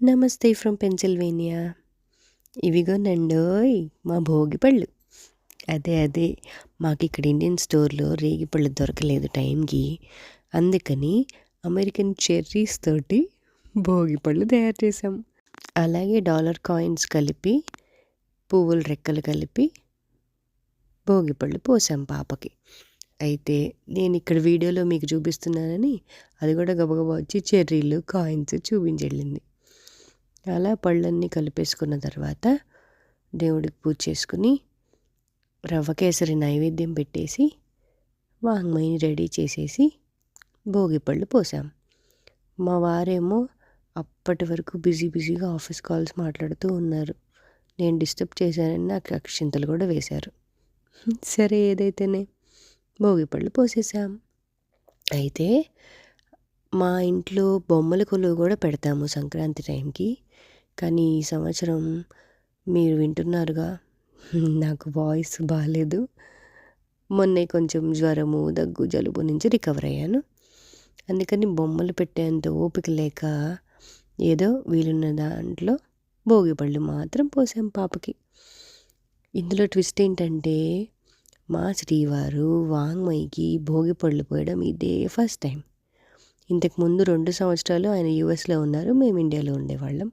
నమస్తే from Pennsylvania. ఇవిగోనండోయ్ మా భోగి పళ్ళు. అదే మాకు ఇక్కడ ఇండియన్ స్టోర్లో రేగిపళ్ళు దొరకలేదు టైంకి. అందుకని అమెరికన్ చెర్రీస్ తోటి భోగి పళ్ళు తయారు చేసాం. అలాగే డాలర్ కాయిన్స్ కలిపి, పువ్వుల రెక్కలు కలిపి భోగి పళ్ళు పోసాం పాపకి. అయితే నేను ఇక్కడ వీడియోలో మీకు చూపిస్తున్నానని అది కూడా గబగబా వచ్చి చెర్రీలు కాయిన్స్ చూపించెళ్ళింది. అలా పళ్ళన్నీ కలిపేసుకున్న తర్వాత దేవుడికి పూజ చేసుకుని రవ్వ కేసరి నైవేద్యం పెట్టేసి వాంగ్మయిని రెడీ చేసేసి భోగి పళ్ళు పోసాం. మా వారేమో అప్పటి వరకు బిజీగా ఆఫీస్ కాల్స్ మాట్లాడుతూ ఉన్నారు. నేను డిస్టర్బ్ చేశానని నాకు అక్షింతలు కూడా వేశారు. సరే ఏదైతేనే భోగి పళ్ళు పోసేసాం. అయితే మా ఇంట్లో బొమ్మల కొలువు కూడా పెడతాము సంక్రాంతి టైంకి. కానీ ఈ సంవత్సరం మీరు వింటున్నారుగా, నాకు వాయిస్ బాగాలేదు. మొన్నే కొంచెం జ్వరము, దగ్గు, జలుబు నుంచి రికవర్ అయ్యాను. అందుకని బొమ్మలు పెట్టేంత ఓపిక లేక ఏదో వీలున్న దాంట్లో భోగి పళ్ళు మాత్రం పోసాం పాపకి. ఇందులో ట్విస్ట్ ఏంటంటే మా శ్రీవారు వాంగ్మయికి భోగి పళ్ళు పోయడం ఇదే ఫస్ట్ టైం. ఇంతకుముందు 2 సంవత్సరాలు ఆయన యూఎస్లో ఉన్నారు, మేము ఇండియాలో ఉండేవాళ్ళం.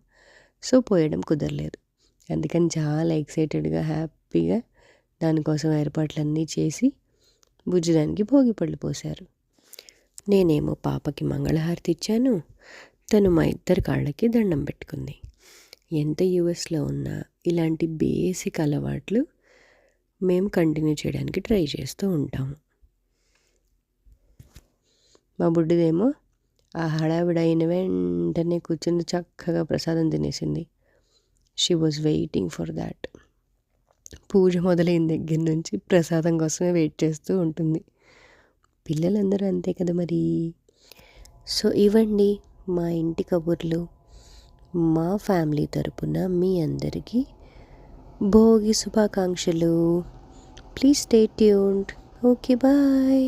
సో పోయడం కుదరలేదు. అందుకని చాలా ఎక్సైటెడ్గా హ్యాపీగా దానికోసం ఏర్పాట్లన్నీ చేసి బుజ్జడానికి భోగి పళ్ళు పోశారు. నేనేమో పాపకి మంగళహారతి ఇచ్చాను, తను మా ఇద్దరి కాళ్ళకి దండం పెట్టుకుంది. ఎంత యూఎస్లో ఉన్నా ఇలాంటి బేసిక్ అలవాట్లు మేము కంటిన్యూ చేయడానికి ట్రై చేస్తూ ఉంటాము. మా బుడ్డిదేమో ఆ హడావిడి అయిన వెంటనే కూర్చుని చక్కగా ప్రసాదం తినేసింది. She was waiting for that. పూజ మొదలైన దగ్గర నుంచి ప్రసాదం కోసమే వెయిట్ చేస్తూ ఉంటుంది. పిల్లలందరూ అంతే కదా మరి. సో ఇవ్వండి మా ఇంటి కబుర్లు. మా ఫ్యామిలీ తరపున మీ అందరికీ భోగి శుభాకాంక్షలు. Please stay tuned. Okay bye.